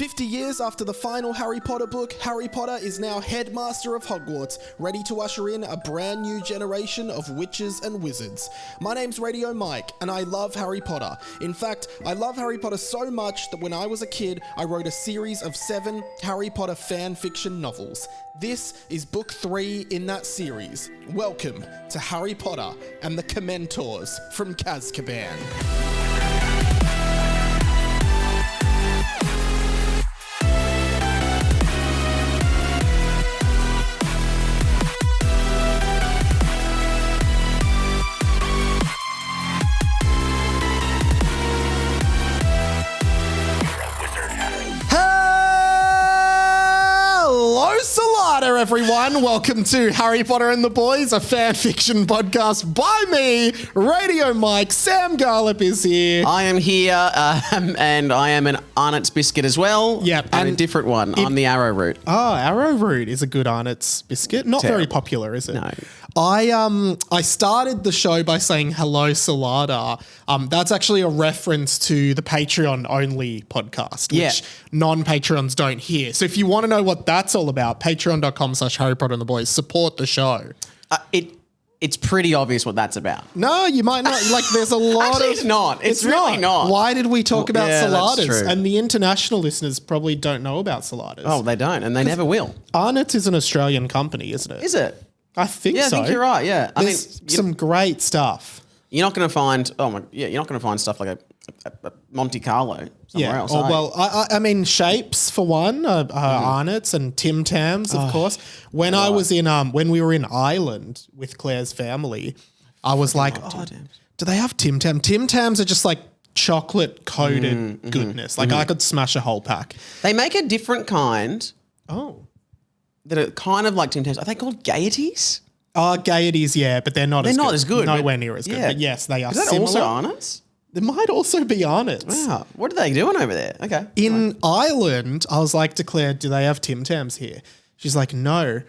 50 years after the final Harry Potter book, Harry Potter is now headmaster of Hogwarts, ready to usher in a brand new generation of witches and wizards. My name's Radio Mike, and I love Harry Potter. In fact, I love Harry Potter so much that when I was a kid, I wrote a series of 7 Harry Potter fan fiction novels. This is book 3 in that series. Welcome to Harry Potter and the Commentors from Kazkaban. Hello, everyone. Welcome to Harry Potter and the Boys, a fan fiction podcast by me, Radio Mike. Sam Garlip is here. I am here, and I am an Arnott's biscuit as well. Yep. And a different one. I'm the Arrowroot. Oh, Arrowroot is a good Arnott's biscuit. Not very popular, is it? No. I started the show by saying hello, Salada. That's actually a reference to the Patreon only podcast, which non-Patreons don't hear. So if you want to know what that's all about, patreon.com/Harry Potter and the Boys, support the show. It's pretty obvious what that's about. No, you might not. Like, there's a lot Actually, of... it's not. It's really not. Why did we talk about that's Saladas? true. And the international listeners probably don't know about Saladas. Oh, they don't, and they never will. Arnott's is an Australian company, isn't it? Is it? I think Yeah, so. I think you're right. Yeah, I mean, There's some great stuff. you're not going to find. You're not going to find stuff like a Monte Carlo somewhere else. Oh, are you? well, I mean, Shapes for one, Arnott's and Tim Tams, of course. When I was in, when we were in Ireland with Claire's family, I was like, do they have Tim Tam? Tim Tams are just like chocolate coated goodness. Like I could smash a whole pack. They make a different kind Oh. that are kind of like Tim Tams. Are they called Gaieties? Gaieties, yeah, but they're not as good. Nowhere near as good. Yeah. But yes, they are Is that similar. also Arnott's? There might also be Arnott's. Wow. What are they doing over there? Okay. In Ireland, I was like to Claire, do they have Tim Tams here? She's like, no,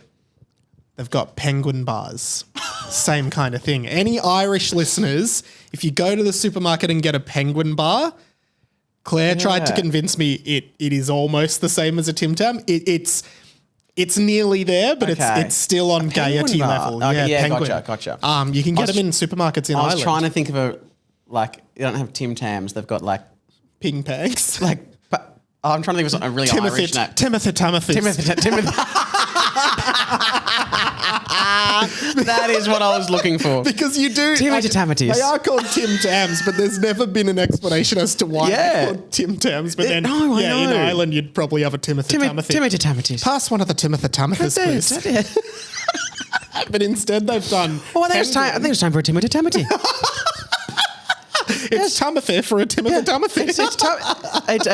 they've got penguin bars. Same kind of thing. Any Irish listeners, if you go to the supermarket and get a penguin bar, Claire tried to convince me it is almost the same as a Tim Tam. It's nearly there, but it's still on gaiety bar. level. Okay, yeah, penguin. gotcha. You can get them in supermarkets in I Ireland. was trying to think of a, like, they don't have Tim Tams. They've got like, Ping pangs. I'm trying to think of something really Irish name. Timothy. That is what I was looking for. Because you do. Timothy Tamatis. They are called Tim Tams, but there's never been an explanation as to why they're called Tim Tams. But then, no, I in know. Ireland, you'd probably have a Timothy Tamathi. Timothy Tamatis. Pass one of the Timothy Tamathis, please. But instead, they've done. Oh, I think it's time for a Timothy Tamati. It's Tamathy for a Timothy Tamathi. It's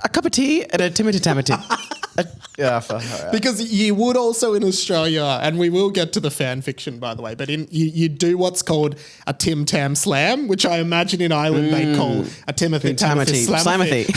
a cup of tea and a Timothy Tamati. Because you would also in Australia, and we will get to the fan fiction, by the way, but you do what's called a Tim Tam Slam, which I imagine in Ireland they call a Timothy Tamathi Slamathy.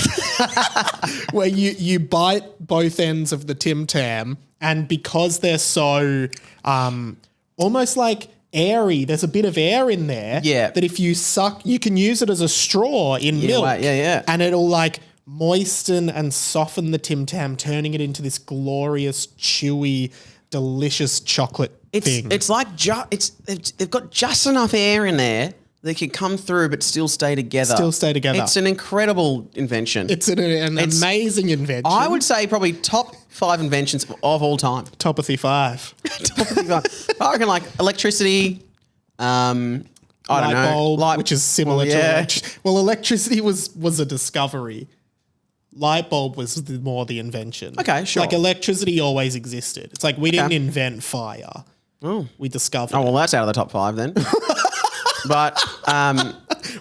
Where you bite both ends of the Tim Tam, and because they're so almost like airy, there's a bit of air in there that if you suck, you can use it as a straw in milk. And it'll like moisten and soften the Tim Tam, turning it into this glorious, chewy, delicious chocolate thing. It's like they've got just enough air in there that can come through but still stay together. It's an incredible invention. It's an amazing invention. I would say probably top 5 inventions of all time. Topathy 5. I reckon like electricity, light bulb, which is similar to electricity. Well, electricity was a discovery. Light bulb was more the invention. Okay, sure. Like electricity always existed. It's like we didn't invent fire. Oh. We discovered Oh, well, that's out of the top 5 then. But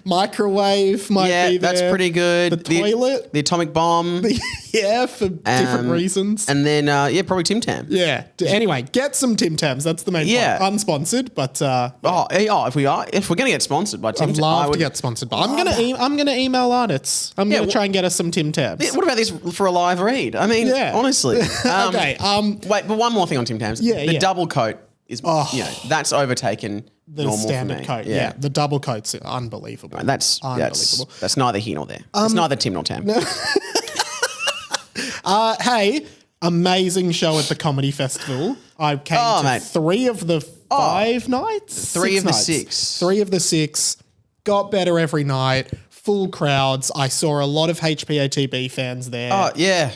microwave might be there. That's pretty good. The toilet, the atomic bomb, for different reasons. And then probably Tim Tam. Yeah. Anyway, get some Tim Tams. That's the main point. Unsponsored, but if we're gonna get sponsored by Tim I'd Tam, love to get sponsored. But I'm gonna email Arnott's. I'm gonna try and get us some Tim Tams. What about this for a live read? I mean, honestly. Okay. Wait, but one more thing on Tim Tams. The double coat is, that's overtaken the normal standard for me. coat. Yeah. The double coats are unbelievable. That's unbelievable. That's neither here nor there. It's neither Tim nor Tam. Hey, amazing show at the Comedy Festival. I came to 3 of the 5 nights. 3 of the nights. 6. 3 of the 6. Got better every night. Full crowds. I saw a lot of HPATB fans there. Oh, yeah.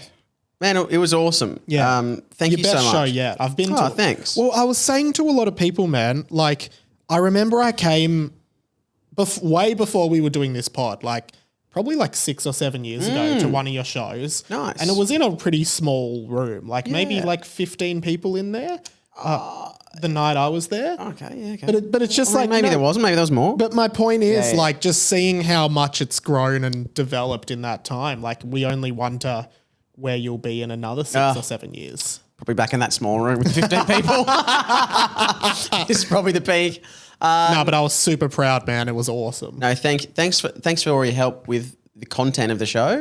Man, it was awesome. Yeah. Thank you so much. Your best show yet. I've been to. Thanks. Well, I was saying to a lot of people, man, like, I remember I came way before we were doing this pod, like, probably like 6 or 7 years ago to one of your shows. Nice. And it was in a pretty small room, like maybe like 15 people in there. The night I was there. Okay. But it's just like... Maybe there wasn't. Maybe there was more. But my point is like just seeing how much it's grown and developed in that time. Like we only wonder where you'll be in another 6 or 7 years. Probably back in that small room with 15 people. This is probably the peak. No, but I was super proud, man. It was awesome. No, thanks for all your help with the content of the show.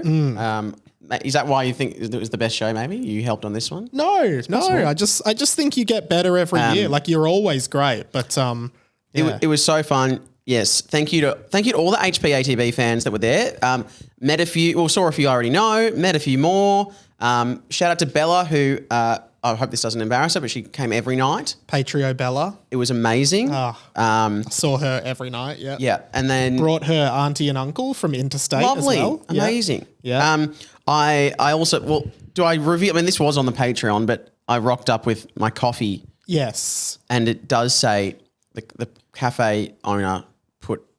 Is that why you think it was the best show? Maybe you helped on this one. No. I just think you get better every year. Like you're always great, but it was so fun. Yes, thank you to all the HPATB fans that were there. Met a few, or saw a few I already know. Met a few more. Shout out to Bella, who I hope this doesn't embarrass her, but she came every night. Patrio Bella. It was amazing. Saw her every night. Yeah. Yeah, and then brought her auntie and uncle from interstate. Lovely, as well. amazing. Yeah. I also do I reveal? I mean, this was on the Patreon, but I rocked up with my coffee. Yes. And it does say the cafe owner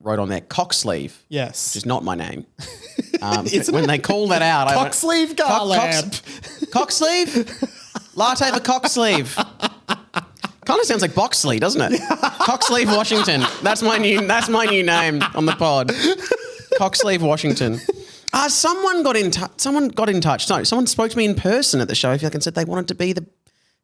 wrote on there Cocksleeve. Yes. Which is not my name. When they call that out, Cocksleeve Garland. Cocksleeve? Latte for Cocksleeve. Kind of sounds like Boxley, doesn't it? Cocksleeve Washington. That's my new name on the pod. Cocksleeve Washington. Someone got in touch. No, someone spoke to me in person at the show, and said they wanted to be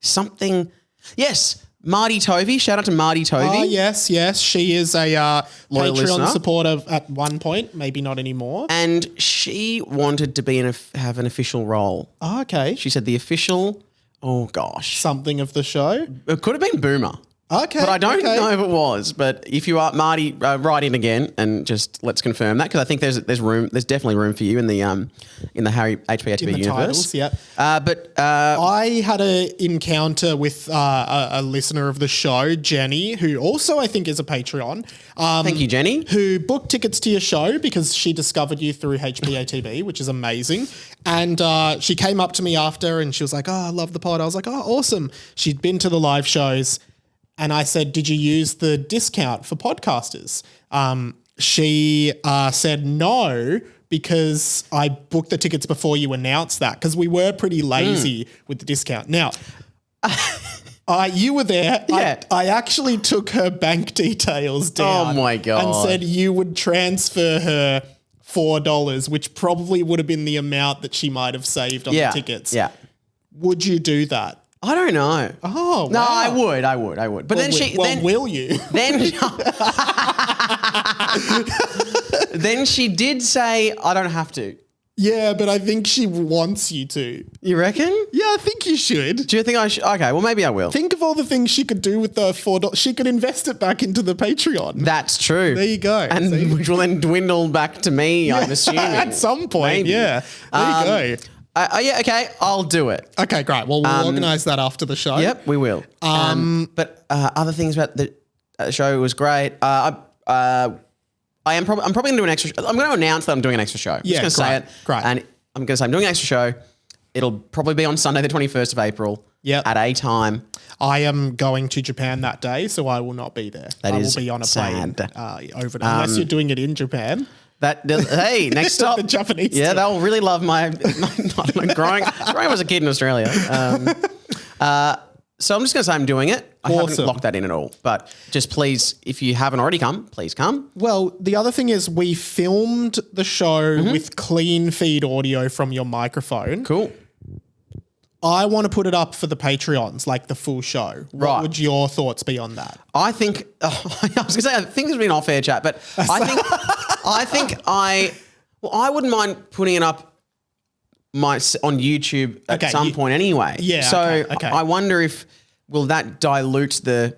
something. Yes, Marty Tovey. Shout out to Marty Tovey. Oh, yes. She is a loyal Patreon listener. supporter at one point, maybe not anymore. And she wanted to have an official role. Oh, okay. She said the official. Oh gosh, something of the show. It could have been Boomer. Okay, but I don't know if it was. But if you are Marty, write in again and just let's confirm that, because I think there's room. There's definitely room for you in the Harry HPATB universe. Titles, yeah. But I had an encounter with a listener of the show, Jenny, who also I think is a Patreon. Thank you, Jenny. Who booked tickets to your show because she discovered you through HPATB, which is amazing. And she came up to me after and she was like, "Oh, I love the pod." I was like, "Oh, awesome." She'd been to the live shows. And I said, "Did you use the discount for podcasters?" She said no, because I booked the tickets before you announced that, because we were pretty lazy with the discount. Now, you were there. Yeah. I actually took her bank details down. Oh my God. And said you would transfer her $4, which probably would have been the amount that she might have saved on the tickets. Yeah. Would you do that? I don't know. Oh, wow. No, I would. But will you? Then she did say, I don't have to. Yeah, but I think she wants you to. You reckon? Yeah, I think you should. Do you think I should? Okay, well, maybe I will. Think of all the things she could do with the $4. She could invest it back into the Patreon. That's true. There you go. And which will then dwindle back to me, I'm assuming. At some point, maybe. yeah. There you go. Yeah, okay, I'll do it. Okay, great. Well, we'll organise that after the show. Yep, we will. But other things about the show was great. I'm probably going to do an extra. I'm going to announce that I'm doing an extra show. I'm just going to say it. Great. And I'm going to say I'm doing an extra show. It'll probably be on Sunday, the 21st of April. Yep. At a time. I am going to Japan that day, so I will not be there. I will be on a plane over there, unless you're doing it in Japan. Hey, next stop. The Japanese. Yeah, they'll really love my growing as a kid in Australia. So I'm just going to say I'm doing it. I haven't locked that in at all. But just please, if you haven't already come, please come. Well, the other thing is we filmed the show with clean feed audio from your microphone. Cool. I want to put it up for the Patreons, like the full show. What would your thoughts be on that? I think, I was going to say, I think there's been off-air chat, but I wouldn't mind putting it up on YouTube at some point anyway. Yeah. So I wonder will that dilute the...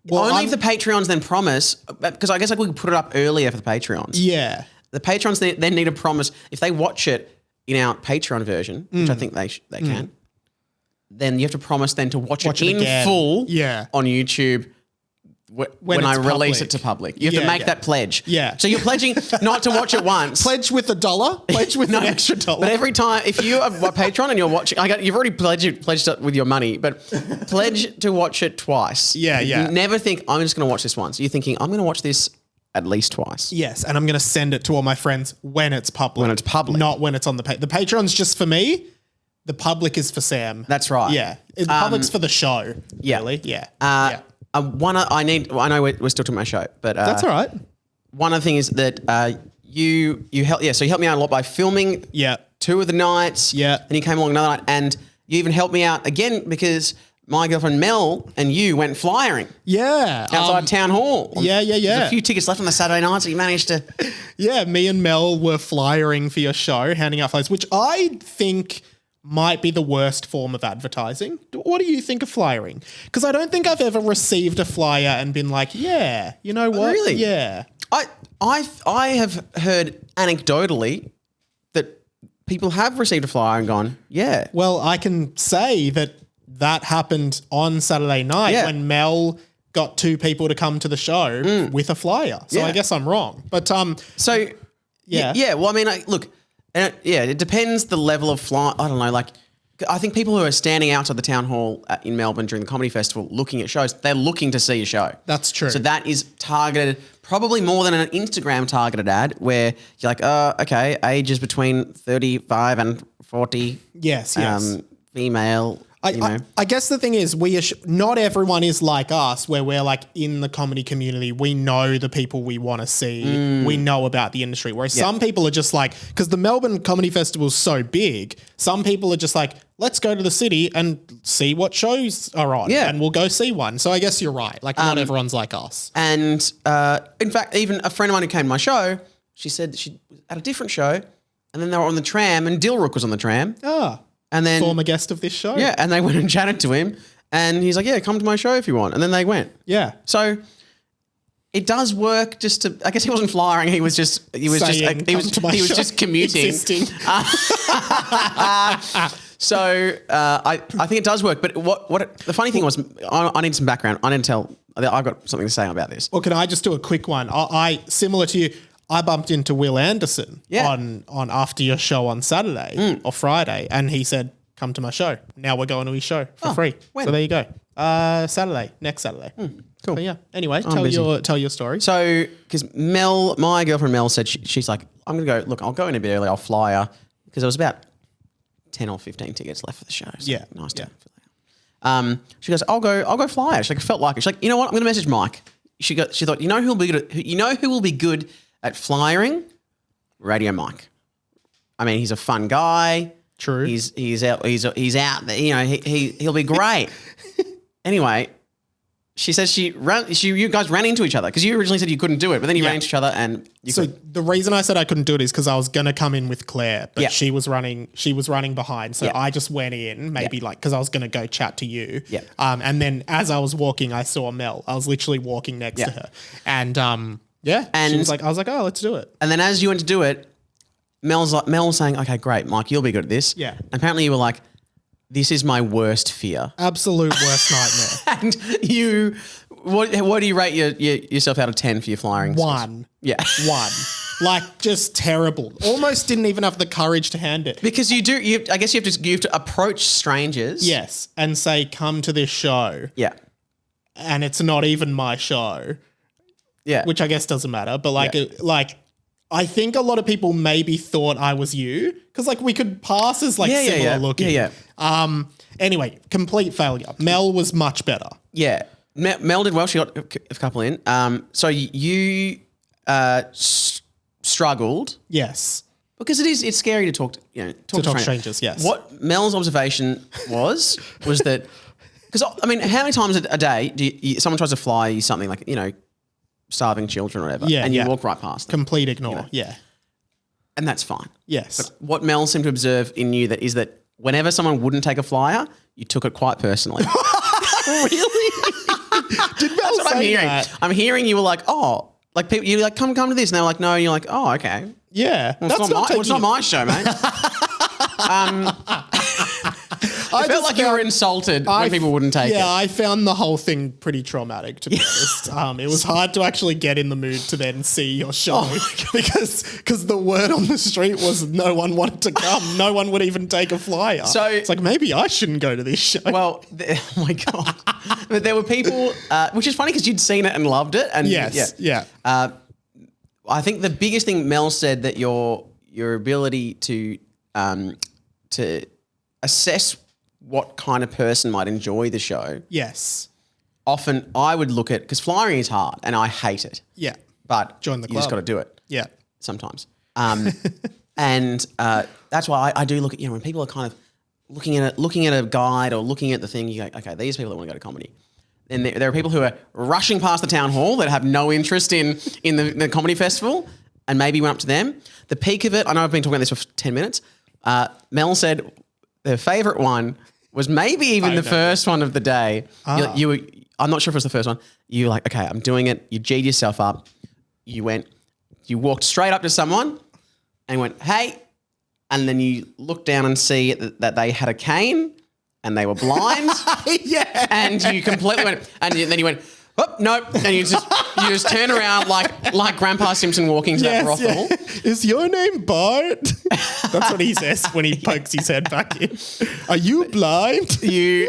If the Patreons then promise, because I guess we could put it up earlier for the Patreons. Yeah. The Patrons then need to promise, if they watch it in our Patreon version, which I think they can, then you have to promise then to watch it in again. full Yeah. on YouTube when I it's release public. it to public. You have to Yeah, make yeah. that pledge. Yeah. So you're pledging not to watch it once. Pledge with $1. Pledge with an extra $1. But every time, if you have a Patreon and you're watching, you've already pledged it with your money, but pledge to watch it twice. Yeah, yeah. You never think, I'm just going to watch this once. You're thinking, I'm going to watch this at least twice. Yes, and I'm going to send it to all my friends when it's public. When it's public. Not when it's on the The Patreon's just for me. The public is for Sam. That's right. Yeah. The public's for the show. Yeah. Really? Yeah. I know we're still talking about my show, but That's all right. one of the things that you help, so you helped me out a lot by filming Yeah. 2 of the nights. Yeah. And you came along another night, and you even helped me out again because my girlfriend Mel and you went flyering Yeah. outside Town Hall. yeah. There's a few tickets left on the Saturday night, so you managed to. Yeah, me and Mel were flyering for your show, handing out flyers, which I think might be the worst form of advertising. What do you think of flyering? Because I don't think I've ever received a flyer and been like, yeah, you know what? Really? Yeah. I have heard anecdotally that people have received a flyer and gone, yeah. Well, I can say that happened on Saturday night Yeah. when Mel got 2 people to come to the show with a flyer. So Yeah. I guess I'm wrong. But So Yeah. yeah. Well, I mean, look, it depends the level of fly. I don't know. Like, I think people who are standing outside the town hall in Melbourne during the comedy festival looking at shows, they're looking to see a show. That's true. So that is targeted probably more than an Instagram targeted ad where you're like, okay, ages between 35 and 40. yes. Female. I guess the thing is, not everyone is like us, where we're like in the comedy community. We know the people we want to see. We know about the industry. Whereas some people are just like, because the Melbourne Comedy Festival is so big, some people are just like, let's go to the city and see what shows are on. Yeah. And we'll go see one. So I guess you're right. Like, not everyone's like us. And in fact, even a friend of mine who came to my show, she said that she was at a different show, and then they were on the tram, and Dilrook was on the tram. And then Former guest of this show. yeah, and they went and chatted to him, and he's like, "Yeah, come to my show if you want." And then they went. Yeah. So it does work. Just to, I guess he wasn't flying. He was just Saying, he was "Come to my show," just commuting. existing. So I think it does work. But what the funny thing was, I need some background. I need to tell. I've got something to say about this. Well, can I just do a quick one? I similar to you, I bumped into Will Anderson Yeah. on after your show on Saturday or Friday, and he said, "Come to my show." Now we're going to his show for free. when? So there you go. Saturday, next Saturday. Cool. So yeah. Anyway, busy. tell your story. So, because my girlfriend Mel said she's like, I'm going to go, look, I'll go in a bit early, I'll fly her, because there was about 10 or 15 tickets left for the show. So Yeah, nice yeah. to fill out. She goes, I'll go fly her. She's like, I felt like it. She's like, you know what, I'm going to message Mike. She thought, you know who will be good at flying? Radio Mike. I mean, he's a fun guy. True. He's out there, you know, he'll be great. Anyway, she says you guys ran into each other because you originally said you couldn't do it, but then you ran into each other and you So could. the reason I said I couldn't do it is because I was gonna come in with Claire, but Yeah. she was running behind. So Yeah. I just went in, maybe like because I was gonna go chat to you. Yeah. And then as I was walking, I saw Mel. I was literally walking next Yeah. to her, and she And- was like, I was like, oh, let's do it. And then as you went to do it, Mel was saying, okay, great, Mike, you'll be good at this. Yeah. Apparently you were like, this is my worst fear. Absolute worst nightmare. And what do you rate yourself out of 10 for your flying? skills? 1. Yeah. 1. Like just terrible. Almost didn't even have the courage to hand it. Because I guess you have to approach strangers. Yes, and say, come to this show, Yeah. and it's not even my show. Yeah. Which I guess doesn't matter, but Yeah. I think a lot of people maybe thought I was you because like we could pass as like similar looking. Yeah. Anyway, complete failure. Mel was much better. Yeah. Mel did well. She got a couple in. So you struggled Yes. because it's scary to talk to strangers, yes. What Mel's observation was that because I mean, how many times a day do someone tries to fly you something like starving children or whatever, Yeah, and you yeah. walk right past them, Complete ignore. Yeah. and that's fine. Yes. What Mel seemed to observe in you is that whenever someone wouldn't take a flyer, you took it quite personally. Really? Did Mel That's what I'm say hearing. that? I'm hearing you were like, oh, like people, you're like, come to this, and they're like, no, and you're like, oh, okay. Yeah. Well, it's not my show, mate. I felt like you were insulted when people wouldn't take it. Yeah, I found the whole thing pretty traumatic, to be honest. It was hard to actually get in the mood to then see your show because the word on the street was no one wanted to come. No one would even take a flyer. So it's like, maybe I shouldn't go to this show. Well, oh my God. But there were people, which is funny because you'd seen it and loved it. And yeah. I think the biggest thing Mel said that your ability to assess what kind of person might enjoy the show. Yes. Often I would look at, because flyering is hard and I hate it. Yeah. But join the club. You just got to do it. Yeah. Sometimes. And that's why I do look at, when people are kind of looking at a guide or looking at the thing, you go, okay, these people that want to go to comedy. And there are people who are rushing past the town hall that have no interest in the comedy festival, and maybe went up to them. The peak of it, I know I've been talking about this for 10 minutes. Mel said her favourite one was maybe even the first one of the day. You were, I'm not sure if it was the first one. You were like, okay, I'm doing it. You G'd yourself up. You walked straight up to someone and went, hey, and then you looked down and see that they had a cane and they were blind. Yeah. And you completely went, and then you went, oh, nope. And you just turn around like Grandpa Simpson walking to that brothel. Yeah. Is your name Bart? That's what he says when he pokes his head back in. Are you blind? You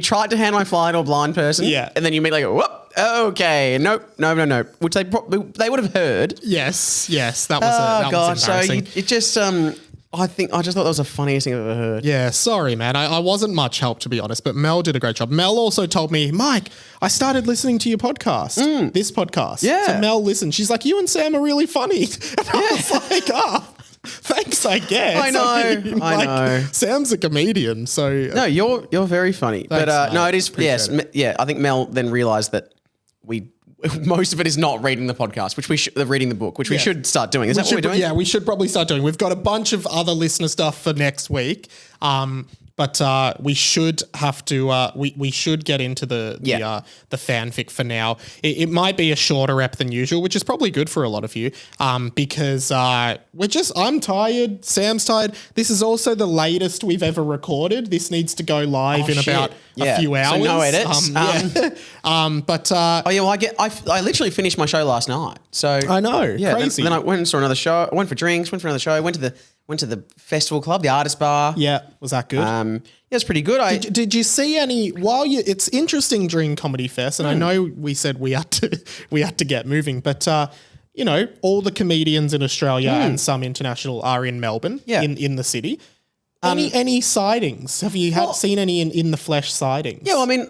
tried to hand my flyer to a blind person. Yeah. And then you immediately go, whoop, okay, nope. Which they would have heard. Yes. That was embarrassing. So it just I just thought that was the funniest thing I've ever heard. Yeah, sorry, man. I wasn't much help, to be honest, but Mel did a great job. Mel also told me, Mike, I started listening to your podcast, this podcast. Yeah. So Mel listened. She's like, you and Sam are really funny. And I was like, thanks, I guess. I know. Sam's a comedian, so... No, you're very funny. Thanks, but no, it is, Appreciate it. yeah, I think Mel then realised that most of it is not reading the podcast, which reading the book, which we should start doing. Is that what we're doing? Yeah, we should probably start doing. We've got a bunch of other listener stuff for next week. But we should have to. We should get into the fanfic for now. It might be a shorter ep than usual, which is probably good for a lot of you. Because I'm tired. Sam's tired. This is also the latest we've ever recorded. This needs to go live in about a few hours. So no edits. I literally finished my show last night. So I know. Yeah. Crazy. Then I went and saw another show. I went for drinks. Went for another show. Went to the festival club, the artist bar. Yeah, was that good? Yeah, it's pretty good. Did you see any it's interesting during Comedy Fest, and I know we said we had to get moving, but all the comedians in Australia and some international are in Melbourne, in the city. Any sightings? Have you seen any in the flesh sightings? Yeah, well, I mean,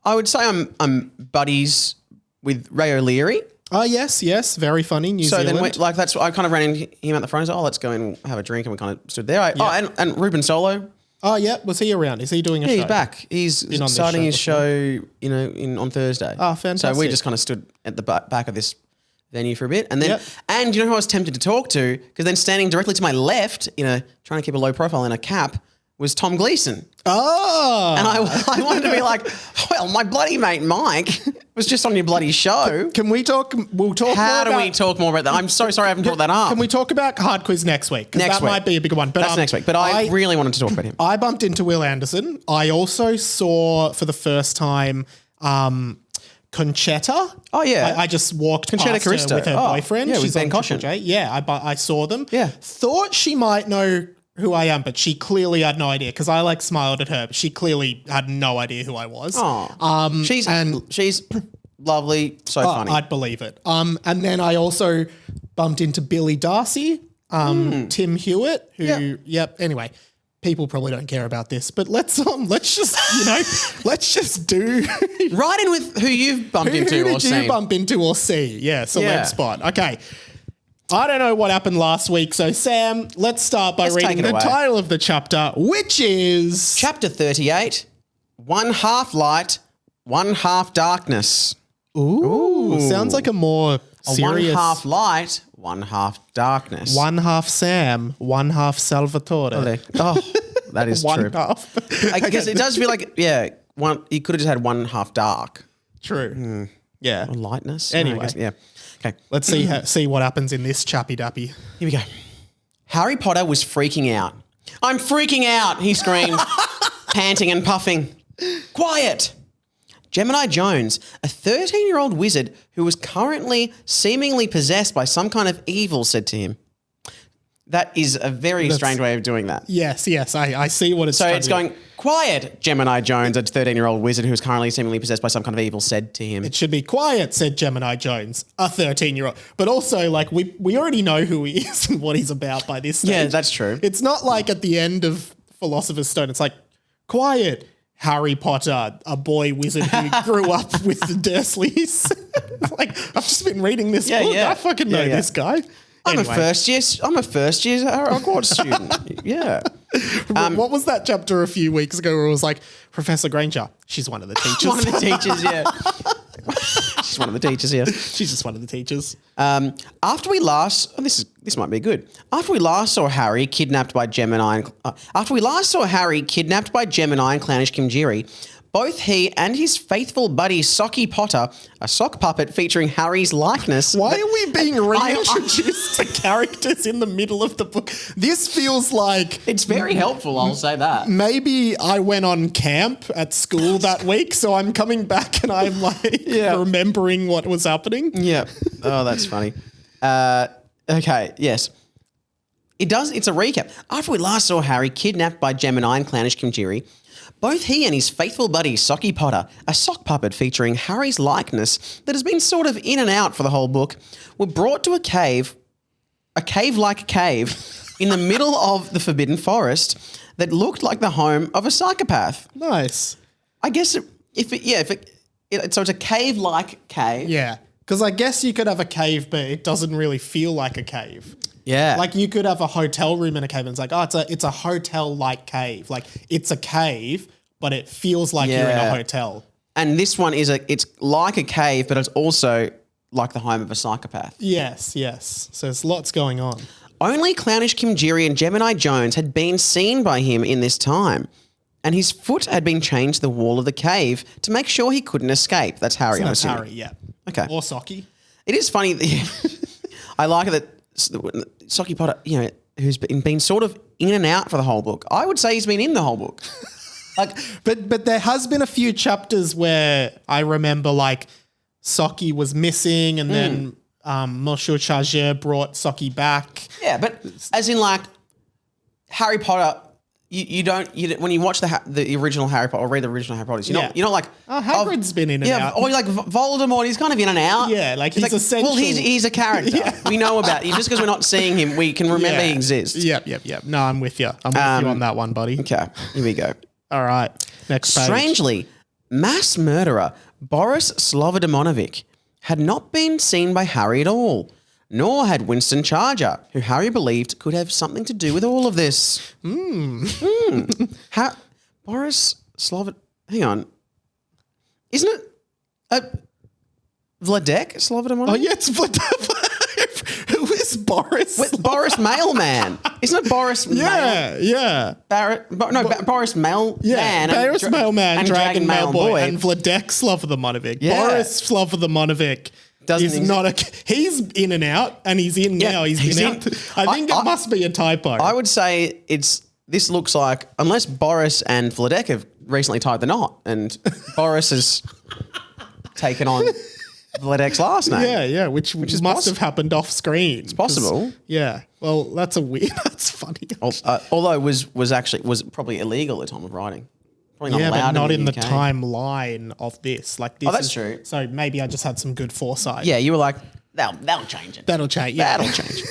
I would say I'm buddies with Ray O'Leary. Oh, yes. Very funny. New Zealand. So then, I kind of ran into him at the front and said, let's go and have a drink. And we kind of stood there. And Ruben Solo. Oh, yeah. Was he around? Is he doing a show? Yeah, he's back. He's starting his show, on Thursday. Oh, fantastic. So we just kind of stood at the back of this venue for a bit. And then, and you know who I was tempted to talk to? Because then standing directly to my left, trying to keep a low profile in a cap, was Tom Gleeson. Oh. And I wanted to be like, well, my bloody mate Mike was just on your bloody show. Can we talk? We'll talk How do we talk more about that? I'm so sorry I haven't brought that up. Can we talk about Hard Quiz next week? That might be a bigger one. But that's next week. But I really wanted to talk about him. I bumped into Will Anderson. I also saw for the first time Conchetta. Oh, yeah. I just walked Conchetta past her Caristo. with her boyfriend. Yeah, She's with Ben on Triple Caution. J. Yeah, I saw them. Yeah. Thought she might know who I am, but she clearly had no idea because I smiled at her, but she clearly had no idea who I was. Oh, she's lovely, so funny. I'd believe it. And then I also bumped into Billy Darcy, Tim Hewitt, who, anyway, people probably don't care about this, but let's just do. Right in with who you've bumped into or seen. Who did you bump into or see? Yeah, celeb spot. Okay. I don't know what happened last week, so Sam, let's start by reading the title of the chapter, which is... Chapter 38, One Half Light, One Half Darkness. Ooh. Sounds like a more serious... One half light, one half darkness. One half Sam, one half Salvatore. Oh, that is one true. Half. I guess it does feel like, you could have just had one half dark. True. Yeah. Or lightness. Anyway. Yeah. Okay. Let's see what happens in this chappy dappy. Here we go. Harry Potter was freaking out. I'm freaking out, he screamed, panting and puffing. Quiet! Gemini Jones, a 13-year-old wizard who was currently seemingly possessed by some kind of evil, said to him. That is a very strange way of doing that. Yes, I see what it's So trying it's to do. going, quiet, Gemini Jones, a 13-year-old wizard who is currently seemingly possessed by some kind of evil, said to him. It should be quiet, said Gemini Jones, a 13-year-old. But also, like, we already know who he is and what he's about by this stage. Yeah, that's true. It's not like at the end of Philosopher's Stone, it's like, quiet, Harry Potter, a boy wizard who grew up with the Dursleys. Like, I've just been reading this book. yeah. I fucking know this guy. I'm Anyway. a first year Hogwarts student. Yeah. What was that chapter a few weeks ago where it was like, Professor Granger, she's one of the teachers. One of the teachers, yeah. She's one of the teachers, yeah. She's just one of the teachers. After we last, this might be good. After we last saw Harry kidnapped by Gemini and Clownish Kimjiri, both he and his faithful buddy Socky Potter, a sock puppet featuring Harry's likeness. Why are we being reintroduced to characters in the middle of the book? This feels like It's very helpful, I'll say that. maybe I went on camp at school that week, so I'm coming back and I'm like remembering what was happening. Yeah. Oh, that's funny. Okay, yes. It's a recap. After we last saw Harry kidnapped by Gemini and Clownish Kimjiri, both he and his faithful buddy Socky Potter, a sock puppet featuring Harry's likeness that has been sort of in and out for the whole book, were brought to a cave-like cave in the middle of the Forbidden Forest that looked like the home of a psychopath. Nice. I guess so it's a cave-like cave. Yeah. Because I guess you could have a cave, but it doesn't really feel like a cave. Yeah. Like you could have a hotel room in a cave and it's like, oh, it's a hotel-like cave. Like it's a cave, but it feels like you're in a hotel. And this one it's like a cave, but it's also like the home of a psychopath. Yes. So there's lots going on. Only Clownish Kimjiri and Gemini Jones had been seen by him in this time, and his foot had been chained to the wall of the cave to make sure he couldn't escape. That's Harry, I'm That's assuming. Harry, yeah. Okay. Or Socky. It is funny. I like it that Socky Potter, who's been sort of in and out for the whole book. I would say he's been in the whole book. Like, But there has been a few chapters where I remember like Socky was missing and then Monsieur Chargeur brought Socky back. yeah, but as in like Harry Potter, you don't when you watch the original Harry Potter or read the original Harry Potter, you're not like Hagrid's been in and out. or like Voldemort, he's kind of in and out. Yeah, like he's essential. Well, he's a character. We know about him. Just because we're not seeing him, we can remember he exists. Yep. No, I'm with you. I'm with you on that one, buddy. Okay, here we go. All right. Next page. Strangely, mass murderer Boris Slobodominovic had not been seen by Harry at all, nor had Winston Charger, who Harry believed could have something to do with all of this. Boris Slovod... Hang on. Isn't it Vladek Slobodominovic? Oh, yeah, it's who is Boris? Boris Mailman. Isn't it Boris Yeah. Boris Mailman. Yeah, Boris Mailman, and Dragon Mail Boy, and Vladek Slobodominovic. Yeah. Boris Slobodominovic is not a... He's in and out, and he's in now. He's been out. I think it must be a typo. I would say this looks like, unless Boris and Vladek have recently tied the knot, and Boris has taken on Vladek's last name. Yeah, which must have happened off screen. It's possible. Yeah. Well, that's funny. Although it was probably illegal at the time of writing. Probably not allowed but not in the UK. timeline of this. Like this. That's true. So maybe I just had some good foresight. Yeah, you were like, that'll change it. That'll change. Yeah. That'll change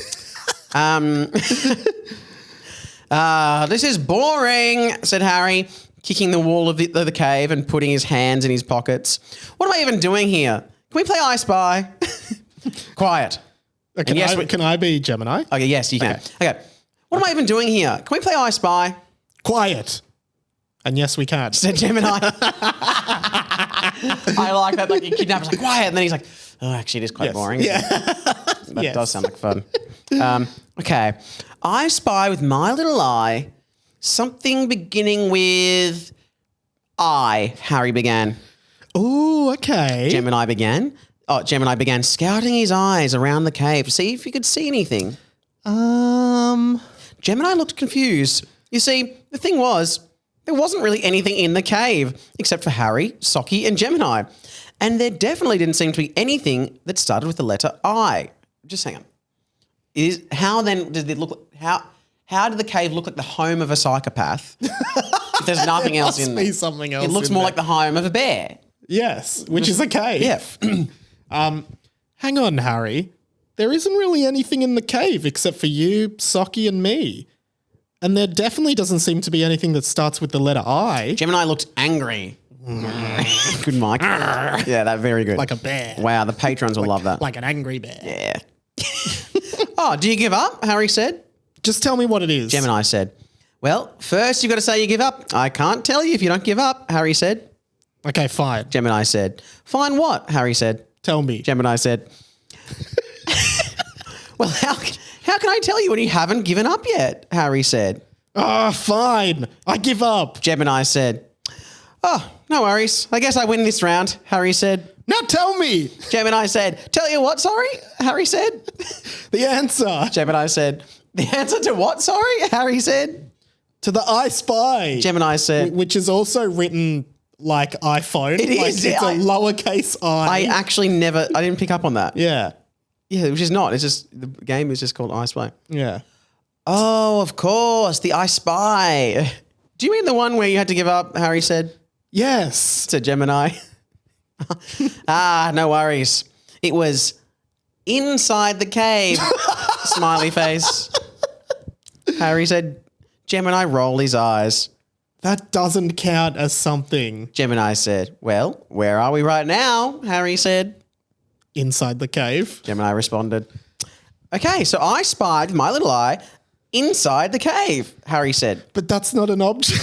it. This is boring, said Harry, kicking the wall of the cave and putting his hands in his pockets. What am I even doing here? Can we play I Spy? Quiet. Can I be Gemini? Okay, yes, you can. Okay. What am I even doing here? Can we play I Spy? Quiet. And yes, we can. Said Gemini. I like that. Like, he kidnaps, like, quiet. And then he's like, oh, actually, it is quite boring. Yeah. That does sound like fun. Okay. I spy with my little eye something beginning with I, Harry began. Oh, okay. Gemini began scouting his eyes around the cave to see if he could see anything. Gemini looked confused. You see, the thing was, there wasn't really anything in the cave except for Harry, Sockie, and Gemini. And there definitely didn't seem to be anything that started with the letter I. Just hang on. How then did it look? How did the cave look like the home of a psychopath? If there's nothing else in there. Be something else. It looks in more there. like the home of a bear. Yes, which is a cave. Yeah. Hang on, Harry. There isn't really anything in the cave except for you, Sockie, and me. And there definitely doesn't seem to be anything that starts with the letter I. Gemini looked angry. Good, Mike. Yeah, that very good. Like a bear. Wow, the patrons will love that. Like an angry bear. Yeah. Oh, do you give up? Harry said. Just tell me what it is. Gemini said. Well, first you've got to say you give up. I can't tell you if you don't give up, Harry said. Okay, fine. Gemini said. Fine what? Harry said. Tell me. Gemini said. Well, how can I tell you when you haven't given up yet? Harry said. Fine. I give up. Gemini said. Oh, no worries. I guess I win this round, Harry said. Now tell me Gemini said. Tell you what, sorry? Harry said. the answer Gemini said. The answer to what, sorry? Harry said. to the I Spy. Gemini said. Which is also written like iPhone. It like is, It's yeah, a lowercase I. I actually I didn't pick up on that. Yeah. Yeah, which is not. It's just, the game is just called I Spy. Yeah. Oh, of course, the I Spy. Do you mean the one where you had to give up, Harry said? Yes. Said Gemini. No worries. It was inside the cave. Smiley face. Harry said. Gemini rolled his eyes. That doesn't count as something. Gemini said, well, where are we right now? Harry said. Inside the cave. Gemini responded. Okay, so I spied with my little eye inside the cave, Harry said. But that's not an object.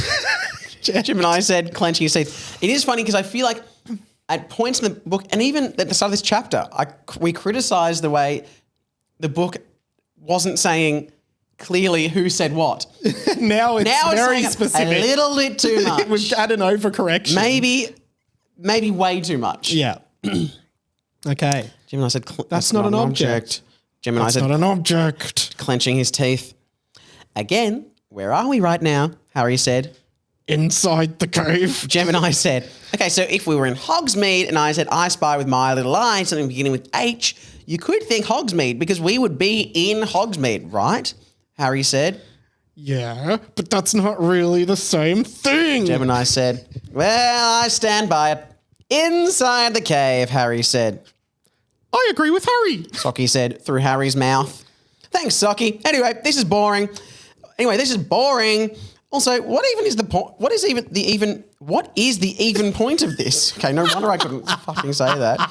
Gemini said, clenching his teeth. It is funny because I feel like at points in the book, and even at the start of this chapter, we criticised the way the book wasn't saying clearly who said what. Now it's very saying specific. A little bit too much. We've had an overcorrection. Maybe way too much. Yeah. Okay. Gemini said, That's not an object. Gemini That's said, not an object. clenching his teeth. Again, where are we right now? Harry said. Inside the cave. Gemini said, okay, so if we were in Hogsmeade and I said, I spy with my little eye, something beginning with H, you could think Hogsmeade because we would be in Hogsmeade, right? Harry said. Yeah, but that's not really the same thing. Gemini said, well, I stand by it. Inside the cave, Harry said. I agree with Harry. Sockie said through Harry's mouth. Thanks, Sockie. Anyway, this is boring. Also, what is the even point of this? Okay, no wonder I couldn't fucking say that.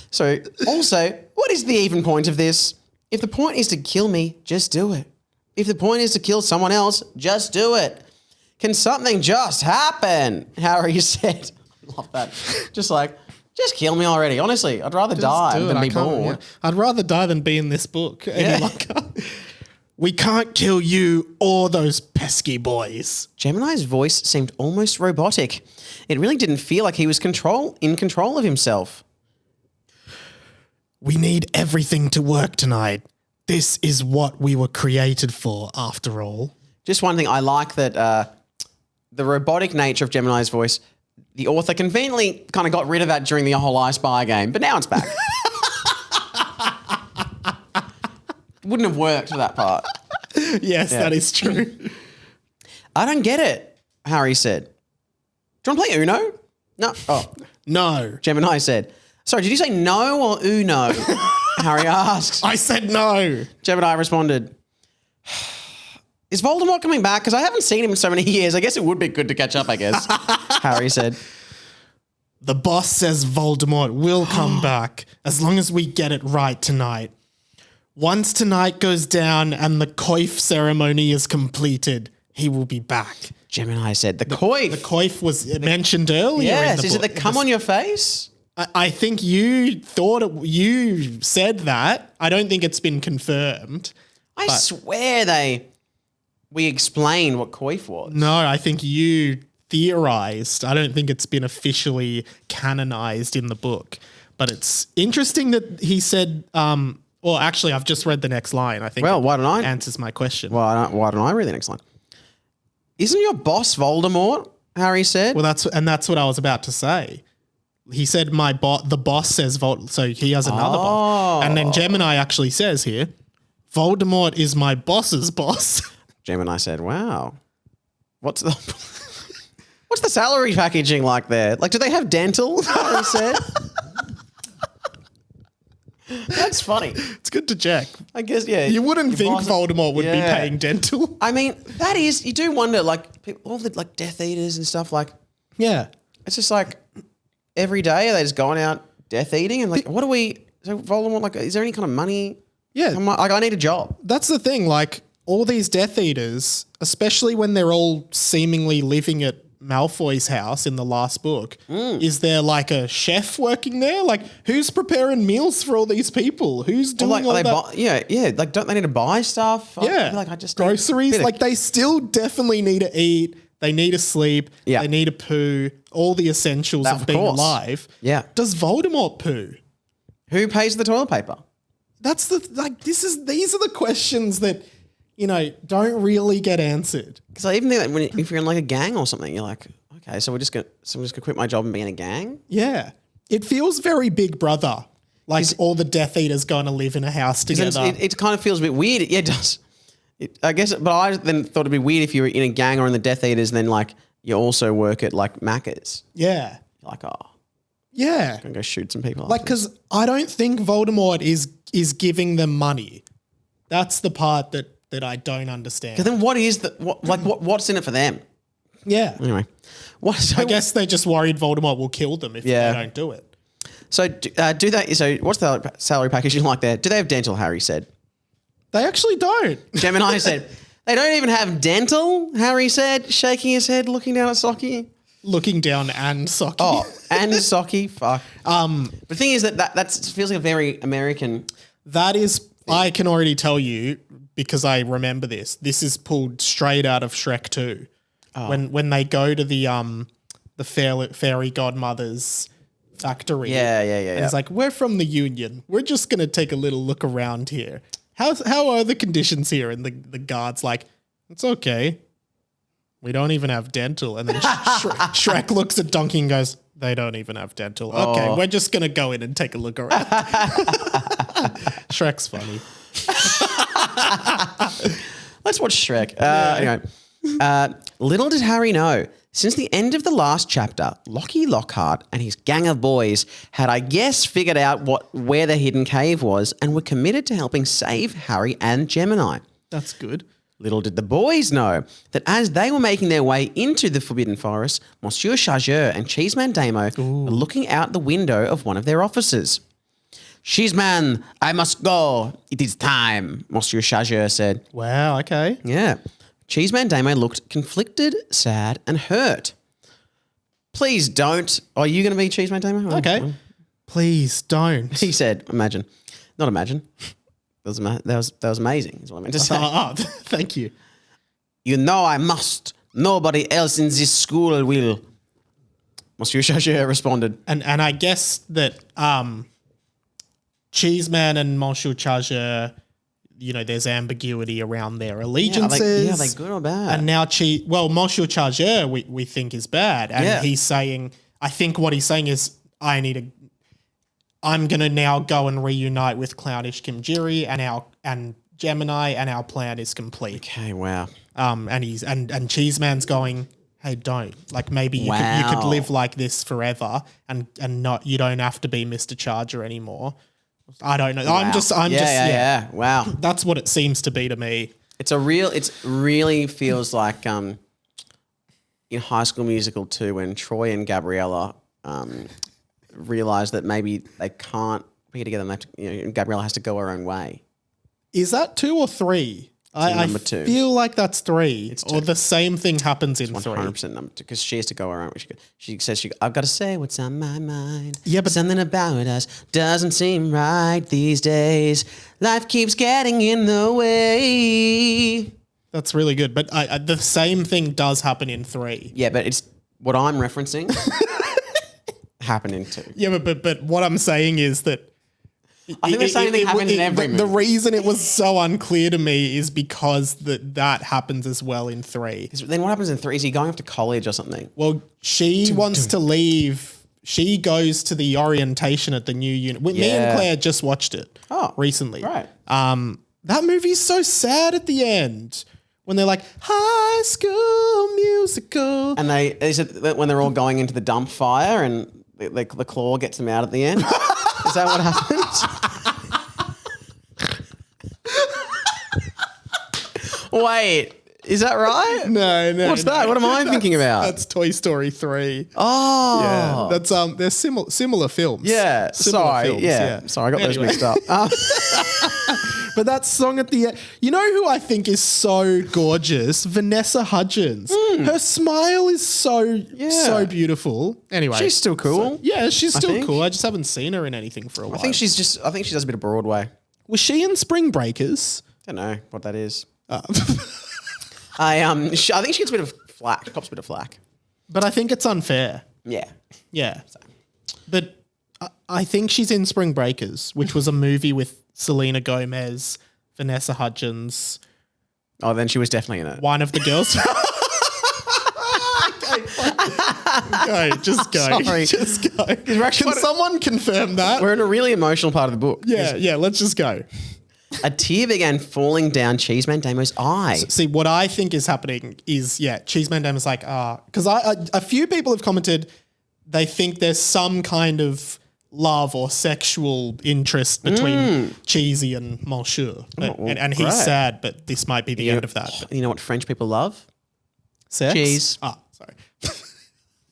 So, also, what is the even point of this? If the point is to kill me, just do it. If the point is to kill someone else, just do it. Can something just happen? Harry said. I love that. Just kill me already. Honestly, I'd rather die than be born. Yeah. I'd rather die than be in this book any longer. We can't kill you or those pesky boys. Gemini's voice seemed almost robotic. It really didn't feel like he was in control of himself. We need everything to work tonight. This is what we were created for, after all. Just one thing, I like that the robotic nature of Gemini's voice, the author conveniently kind of got rid of that during the whole I Spy game, but now it's back. Wouldn't have worked for that part. Yes, that is true. I don't get it, Harry said. Do you want to play Uno? No. Oh, No. Gemini said. Sorry, did you say no or Uno? Harry asks. I said no. Gemini responded. Is Voldemort coming back? Because I haven't seen him in so many years. I guess it would be good to catch up, I guess. Harry said. The boss says Voldemort will come back as long as we get it right tonight. Once tonight goes down and the coif ceremony is completed, he will be back. Gemini said. The coif. The coif was mentioned earlier in Yes, the is it book. the come on your face? I think you you said that. I don't think it's been confirmed. I swear we explained what coif was. No, I think you theorized. I don't think it's been officially canonized in the book. But it's interesting that he said Well, actually, I've just read the next line. I think Well, why don't I? answers my question. Why don't I read the next line? Isn't your boss Voldemort? Harry said. Well, that's what I was about to say. He said the boss says so he has another boss. And then Gemini actually says here, Voldemort is my boss's boss. Gemini said, wow. What's the salary packaging like there? Like, do they have dental? Harry said. That's funny. It's good to check. I guess, yeah. You wouldn't your think boss- Voldemort would be Yeah. paying dental. I mean, that is, you do wonder, like, all the, like, Death Eaters and stuff, like, Yeah. it's just like, every day are they just going out Death Eating? And, like, so Voldemort, like, is there any kind of money? Yeah. Like, I need a job. That's the thing. Like, all these Death Eaters, especially when they're all seemingly living at Malfoy's house in the last book, is there like a chef working there? Like, who's preparing meals for all these people? Who's doing Like, all that? yeah. Like, don't they need to buy stuff? Yeah. I feel like I just groceries. Bit of- Like, they still definitely need to eat. They need to sleep. Yeah. They need to poo. All the essentials of being course. alive. Yeah. Does Voldemort poo? Who pays the toilet paper? That's these are the questions that, don't really get answered. Because I even think that if you're in like a gang or something, you're like, okay, so I'm just gonna quit my job and be in a gang. Yeah. It feels very Big Brother. Like all the Death Eaters going to live in a house together. It kind of feels a bit weird. Yeah, it does. I guess, but I then thought it'd be weird if you were in a gang or in the Death Eaters, and then like you also work at like Macca's. Yeah. You're like, oh, Yeah. gonna go shoot some people. Like, because I don't think Voldemort is giving them money. That's the part that I don't understand. then what's in it for them? Yeah. Anyway, I guess they're just worried Voldemort will kill them if they don't do it. So do they? So what's the salary package like there? Do they have dental? Harry said. They actually don't. Gemini said they don't even have dental. Harry said, shaking his head, looking down at Socky. Looking down and Socky. Oh, and Socky. Fuck. The thing is that feels like a very American. That is, I can already tell you because I remember this. This is pulled straight out of Shrek 2. When they go to the fairy godmother's factory. Yeah. And it's like, we're from the Union. We're just gonna take a little look around here. How are the conditions here? And the guard's like, it's okay. We don't even have dental. And then Shrek looks at Donkey and goes, they don't even have dental. Okay, we're just going to go in and take a look around. Shrek's funny. Let's watch Shrek. Anyway, little did Harry know, since the end of the last chapter, Lockie Lockhart and his gang of boys had, I guess, figured out where the hidden cave was and were committed to helping save Harry and Gemini. That's good. Little did the boys know that as they were making their way into the Forbidden Forest, Monsieur Chargeur and Cheeseman Damo were looking out the window of one of their offices. Cheeseman, I must go. It is time, Monsieur Chargeur said. Wow, okay. Yeah. Cheeseman Damo looked conflicted, sad, and hurt. Please don't. Are you going to be Cheeseman Damo? Okay. Please don't. He said, imagine. Not imagine. That was amazing, is what I meant to say. Thank you. You know I must. Nobody else in this school will. Monsieur Chargeur responded. And I guess that Cheeseman and Monsieur Chargeur, there's ambiguity around their allegiances. Are they good or bad? And now Monsieur Chargeur we think is bad. And he's saying, I think what he's saying is, I'm going to now go and reunite with Clownish Kimjiri and Gemini, and our plan is complete. Okay, wow. And Cheeseman's going, hey, don't. Like, maybe you could live like this forever and not, you don't have to be Mr. Charger anymore. I don't know. Wow. Yeah. Wow. That's what it seems to be to me. It really feels like in High School Musical 2 when Troy and Gabriella realize that maybe they can't be together and Gabriella has to go her own way. Is that 2 or 3? Number 2. Feel like that's 3. It's 2. Or the same thing happens in 3. 100% number 2 because she has to go her own way. She says, I've got to say what's on my mind. Yeah, but something about us doesn't seem right these days. Life keeps getting in the way. That's really good. But the same thing does happen in 3. Yeah, but it's what I'm referencing happened in 2. Yeah, but what I'm saying is that I think the same thing happens in every movie. The reason it was so unclear to me is because that happens as well in 3. Then what happens in 3? Is he going off to college or something? Well, she wants to leave. She goes to the orientation at the new unit. Me and Claire just watched it recently. Right. That movie's so sad at the end when they're like, High School Musical. And is it when they're all going into the dump fire and the claw gets them out at the end? Is that what happens? Wait, is that right? No. What's that? What am I thinking about? That's Toy Story 3. Oh. Yeah. That's they're similar films. Yeah. Similar Sorry. films, Yeah. Sorry, I got those mixed up. But that song at the end, you know who I think is so gorgeous? Vanessa Hudgens. Her smile is so beautiful. Anyway. She's still cool. She's still cool. I just haven't seen her in anything for a while. I think she does a bit of Broadway. Was she in Spring Breakers? Don't know what that is. I think she gets a bit of flack. Cops a bit of flack. But I think it's unfair. Yeah. Yeah. But I think she's in Spring Breakers, which was a movie with Selena Gomez, Vanessa Hudgens. Oh, then she was definitely in it. One of the girls. Just go. Sorry. Just go. Can someone confirm that? We're in a really emotional part of the book. Yeah, let's just go. A tear began falling down Cheeseman Damo's eye. See, what I think is happening is, Cheeseman Damo's like, because a few people have commented they think there's some kind of love or sexual interest between Cheesy and Monsieur. And he's great. sad, but this might be the end of that. You know what French people love? Sex? Cheese. Sorry.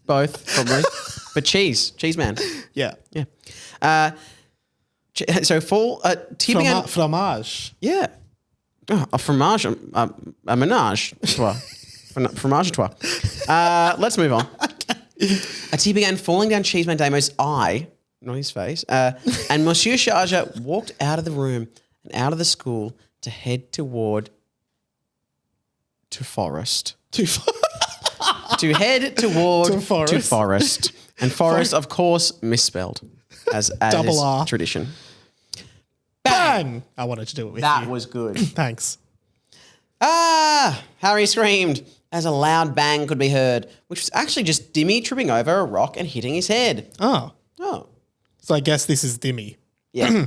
Both, probably. But cheese. Cheese man. Yeah. Yeah. So tear began... Fromage. Yeah. Oh, a fromage. A ménage. Fromage à trois. Let's move on. A tear began falling down Cheeseman Damo's eye, not his face, and Monsieur Charger walked out of the room and out of the school to head toward Forest. To head toward Forest. And Forest, of course, misspelled, as Double is R. tradition. Bang! I wanted to do it with you. That was good. Thanks. Harry screamed as a loud bang could be heard, which was actually just Dimmy tripping over a rock and hitting his head. Oh. So I guess this is Dimmy. Yeah.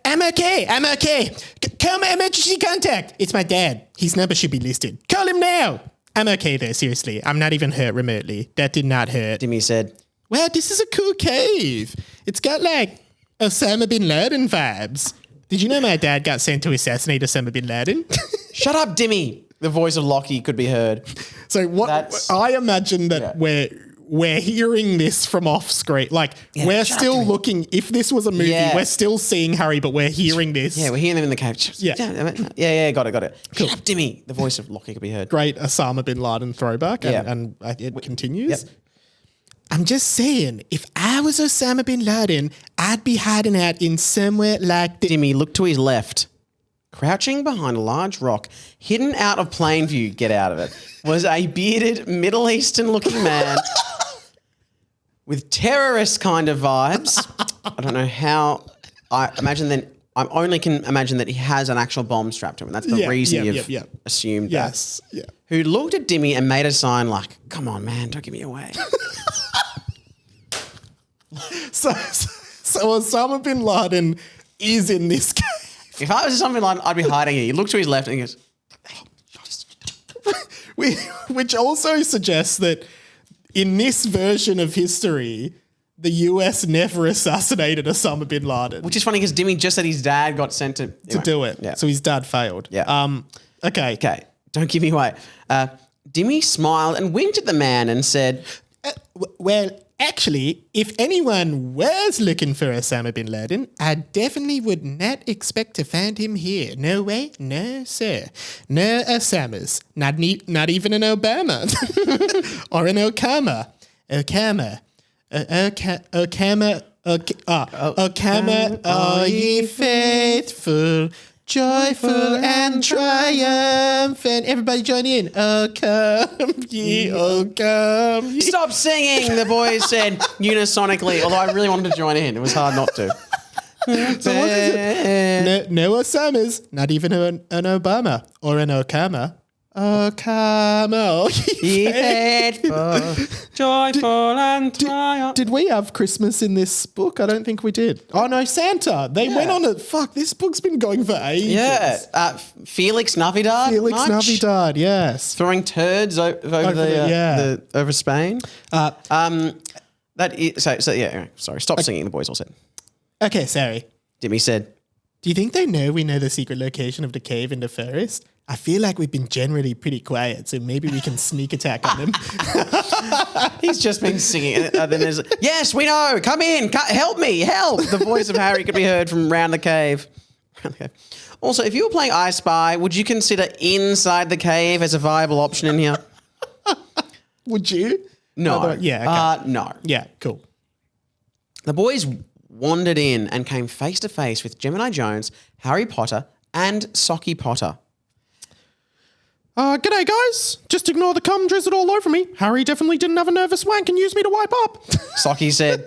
I'm okay. Call my emergency contact. It's my dad. His number should be listed. Call him now. I'm okay though, seriously. I'm not even hurt remotely. That did not hurt. Dimmy said, Wow, this is a cool cave. It's got like Osama bin Laden vibes. Did you know my dad got sent to assassinate Osama bin Laden? Shut up, Dimmy. The voice of Lockie could be heard. So I imagine that we're hearing this from off screen. Like we're still looking, if this was a movie, we're still seeing Harry, but we're hearing this. Yeah, we're hearing them in the cave. Yeah, got it. Cool. Shut up, Dimmy. The voice of Lockie could be heard. Great Osama bin Laden throwback and it continues. Yep. I'm just saying, if I was Osama bin Laden, I'd be hiding out in somewhere like this. Dimmy looked to his left. Crouching behind a large rock, hidden out of plain view, get out of it, was a bearded Middle Eastern looking man with terrorist kind of vibes. I don't know how. I only can imagine that he has an actual bomb strapped to him. That's the reason you've assumed that. Yes. Yeah. Who looked at Dimmy and made a sign like, come on, man, don't give me away. So Osama bin Laden is in this cave. If I was something like, I'd be hiding here. He looked to his left and he goes, which also suggests that in this version of history, the US never assassinated Osama bin Laden. which is funny because Dimmy just said his dad got sent to do it. Yeah. So his dad failed. Yeah. Okay. Don't give me away. Dimmy smiled and winked at the man and said, Well, actually, if anyone was looking for Osama bin Laden, I definitely would not expect to find him here. No way, no sir. No Osamas. Not even an Obama. Or an Okama. Okama, are ye faithful, joyful and triumphant? Everybody join in. Oh, come ye, oh, come ye. stop singing, the boys said unisonically, although I really wanted to join in. It was hard not to. So what is it? No Osamas, not even an Obama or an Okama. Okama. Ye faithful, joyful and triumphant. Did we have Christmas in this book? I don't think we did. Oh no, Santa. They went on it. Fuck, this book's been going for ages. Yeah, Felix Navidad. Felix much? Navidad, yes. Throwing turds over Spain. That is, so yeah. Anyway, sorry, stop singing. The boys all said. Okay, sorry. Dimmy said. Do you think they know we know the secret location of the cave in the forest? I feel like we've been generally pretty quiet, so maybe we can sneak attack on them. He's just been singing. And then there's, yes, we know. Come in. Help me. Help. The voice of Harry could be heard from round the cave. Also, if you were playing I Spy, would you consider inside the cave as a viable option in here? Would you? No. Yeah, okay. No. Yeah, cool. The boys wandered in and came face to face with Gemini Jones, Harry Potter, and Socky Potter. G'day, guys. Just ignore the cum drizzled all over me. Harry definitely didn't have a nervous wank and used me to wipe up. Socky said,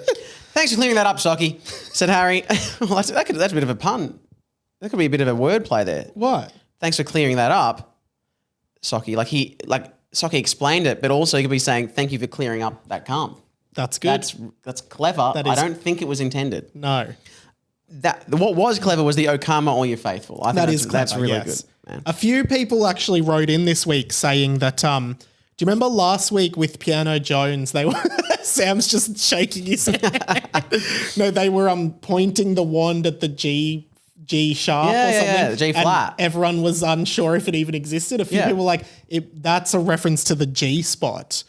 thanks for clearing that up, Socky, said Harry. Well, that's a bit of a pun. That could be a bit of a wordplay there. What? Thanks for clearing that up, Socky. Socky explained it, but also he could be saying, thank you for clearing up that cum. That's good. That's clever. That I is- don't think it was intended. No. What was clever was the Okama or you're faithful. I think That is clever, that's really yes. good. Man. A few people actually wrote in this week saying that, do you remember last week with Piano Jones, they were, Sam's just shaking his head. No, they were pointing the wand at the G sharp or something. Yeah, the G flat. And everyone was unsure if it even existed. A few people were like, that's a reference to the G spot,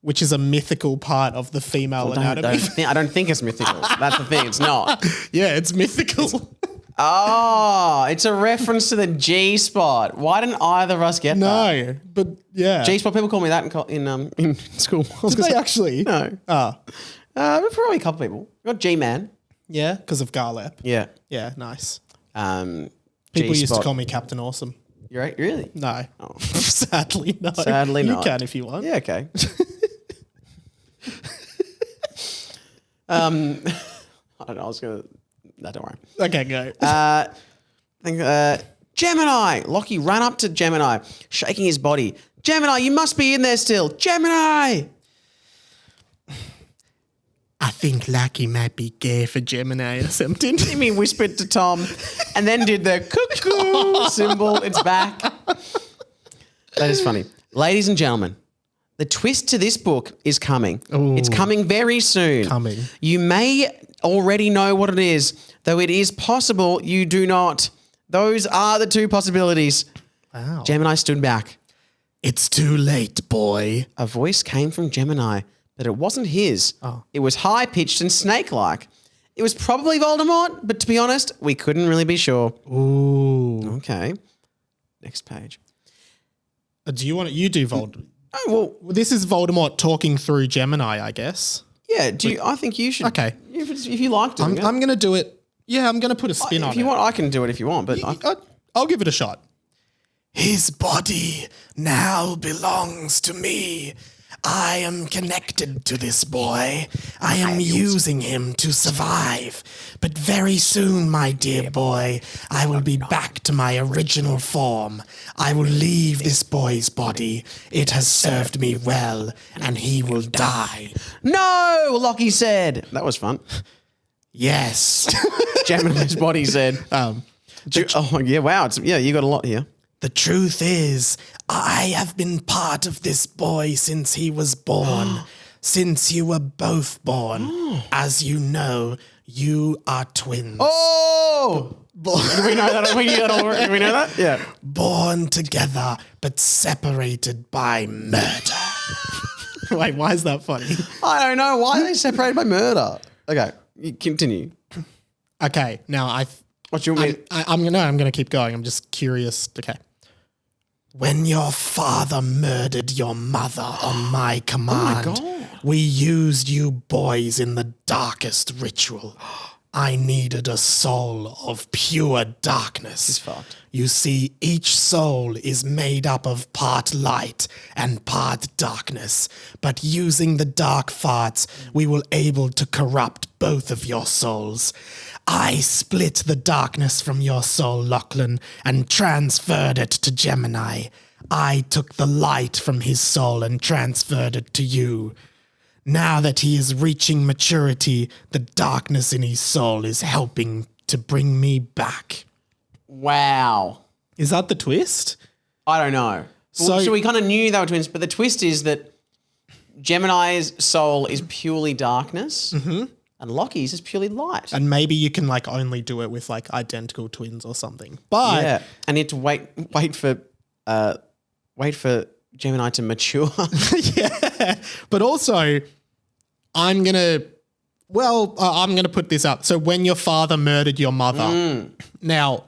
which is a mythical part of the female anatomy. I don't think it's mythical. That's the thing. It's not. Yeah, it's mythical. Oh, it's a reference to the G spot. Why didn't either of us get that? No, but yeah. G spot. People call me that in school. Did they actually? No. Oh. Probably a couple people. We got G man. Yeah, because of Garlep. Yeah. Yeah, nice. People People used to call me Captain Awesome. You're right. Really? No. Oh. Sadly, no. Sadly you not. You can if you want. Yeah. Okay. I don't know. I was gonna. No, don't worry. Okay, go. Gemini. Lockie ran up to Gemini, shaking his body. Gemini, you must be in there still. Gemini. I think Lucky might be gay for Gemini or something. Timmy whispered to Tom and then did the cuckoo symbol. It's back. That is funny. Ladies and gentlemen, the twist to this book is coming. Ooh. It's coming very soon. Coming. You may already know what it is, though it is possible you do not. Those are the two possibilities. Wow. Gemini stood back. It's too late, boy. A voice came from Gemini, but it wasn't his. Oh. It was high-pitched and snake-like. It was probably Voldemort, but to be honest, we couldn't really be sure. Ooh. Okay. Next page. Do you want to? You do Voldemort. Oh, well, This is Voldemort talking through Gemini, I guess. yeah, I think you should. Okay. If you like doing it. I'm going to do it. Yeah, I'm going to put a spin on If you it. want, I can do it if you want, but I'll give it a shot. His body now belongs to me. I am connected to this boy. I am using him to survive. But very soon, my dear boy, I will be back to my original form. I will leave this boy's body. It has served me well, and he will die. No, Lockie said. That was fun. Yes. Gemini's body said. Oh, yeah, wow. You got a lot here. The truth is, I have been part of this boy since he was born, since you were both born. As you know, you are twins. Oh! Do we know that? Do we know that? Yeah. Born together, but separated by murder. Wait, why is that funny? I don't know. Why are they separated by murder? Okay, you continue. Okay, now What you want me? I'm gonna keep going. I'm just curious. Okay. When your father murdered your mother on my command, God. we used you boys in the darkest ritual. I needed a soul of pure darkness. He's fucked. You see, each soul is made up of part light and part darkness. But using the dark farts, we were able to corrupt both of your souls. I split the darkness from your soul, Lachlan, and transferred it to Gemini. I took the light from his soul and transferred it to you. Now that he is reaching maturity, the darkness in his soul is helping to bring me back. Wow. Is that the twist? I don't know. So we kind of knew they were twins, but the twist is that Gemini's soul is purely darkness, and Lockie's is purely light. And maybe you can like only do it with like identical twins or something. But Yeah, and you have to wait for Gemini to mature. yeah, but also I'm gonna put this up. So when your father murdered your mother, now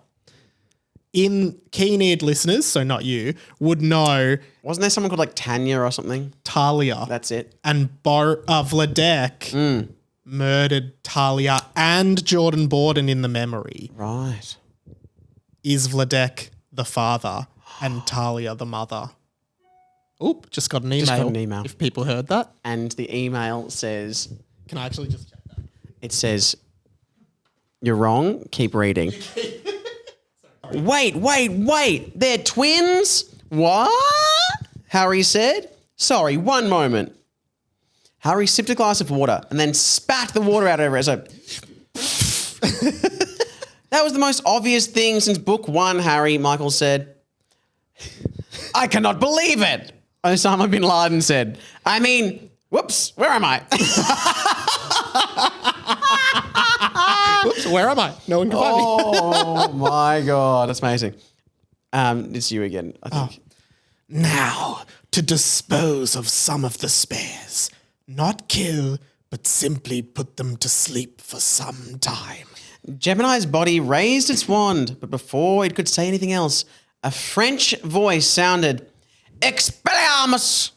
in keen-eared listeners, so not you, would know Wasn't there someone called like Tanya or something? Talia That's it. and Vladek murdered Talia and Jordan Borden in the memory. Right. Is Vladek the father and Talia the mother? Oop, just got an email. Just got an email. If people heard that. And the email says, Can I actually just check that? it says, "You're wrong. Keep reading." Wait. They're twins? What? Harry said. Sorry, one moment. Harry sipped a glass of water and then spat the water out over it. So, that was the most obvious thing since book 1, Harry, Michael said. I cannot believe it, Osama bin Laden said. I mean, whoops, where am I? Whoops, where am I? No one can find me. Oh my God, that's amazing. It's you again, I think. Now, to dispose of some of the spares. Not kill, but simply put them to sleep for some time. Gemini's body raised its wand, but before it could say anything else, a French voice sounded, Expelliarmus!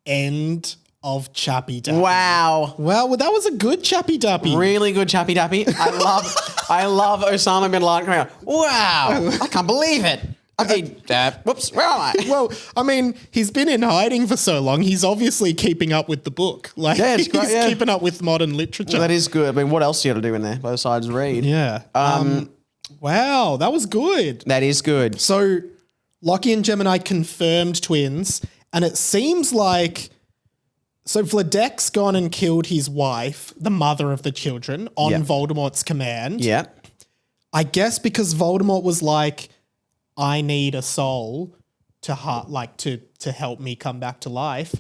End of Chappy Dappy. Wow. Well, that was a good Chappy Dappy. Really good Chappy Dappy. I love Osama bin Laden coming out. Wow. I can't believe it. Okay, whoops, where am I? Well, I mean, he's been in hiding for so long. He's obviously keeping up with the book. Like, Yeah, it's great, he's yeah. keeping up with modern literature. Well, that is good. I mean, what else do you got to do in there? Both sides read. Yeah. Wow, that was good. That is good. So, Lockie and Gemini confirmed twins, and it seems like... So, Vladek's gone and killed his wife, the mother of the children, on Yeah. Voldemort's command. Yeah. I guess because Voldemort was like, I need a soul to help me come back to life.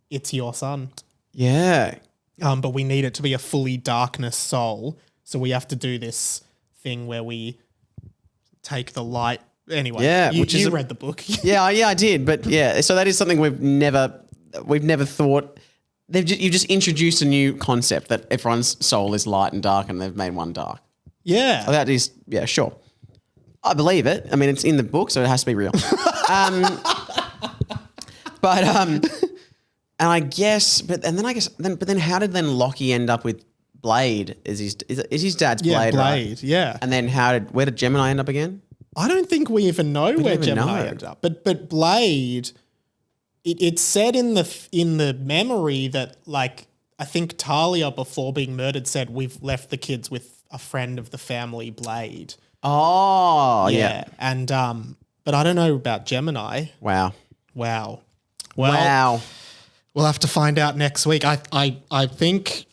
It's your son. Yeah. But we need it to be a fully darkness soul. So we have to do this thing where we take the light. Anyway, Yeah, you, which is you a- read the book. Yeah, I did. But yeah, so that is something we've never thought. You've just introduced a new concept that everyone's soul is light and dark, and they've made one dark. Yeah. That is, yeah, sure. I believe it. I mean, it's in the book, so it has to be real. And I guess, but then how did then Lockie end up with Blade? Is his dad's Yeah, Blade? Blade, Right? yeah. And then where did Gemini end up again? I don't think we even know where even Gemini know. ended up. But Blade, it said in the memory that, like, I think Talia, before being murdered, said, we've left the kids with a friend of the family, Blade. Oh, yeah. And but I don't know about Gemini. Wow. Wow. Well, Wow. we'll have to find out next week. I think,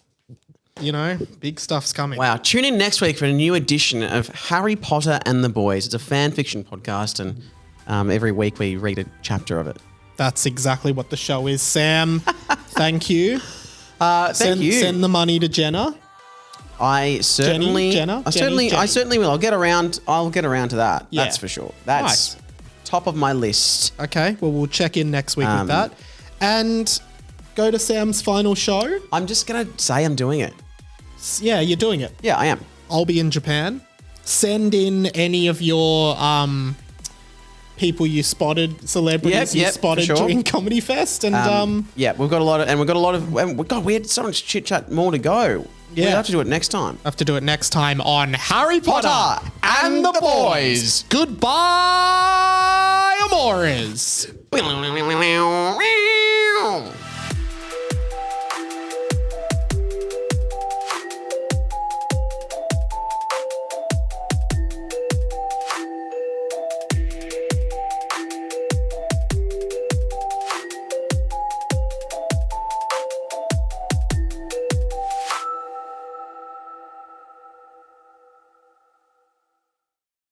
big stuff's coming. Wow. Tune in next week for a new edition of Harry Potter and the Boys. It's a fan fiction podcast, and every week we read a chapter of it. That's exactly what the show is. Sam, thank you. Thank you. Send the money to Jenna. I certainly, Jenna? I certainly will. I'll get around to that. Yeah. That's for sure. That's Nice. top of my list. Okay, well, we'll check in next week with that. And go to Sam's final show. I'm just gonna say I'm doing it. Yeah, you're doing it. Yeah, I am. I'll be in Japan. Send in any of your people you spotted, celebrities you Yep, spotted for sure. during Comedy Fest. And Yeah, we've got a lot of. God, we had so much chit chat more to go. Yeah. We'll have to do it next time. have to do it next time on Harry Potter, Potter and the Boys. Goodbye, amores.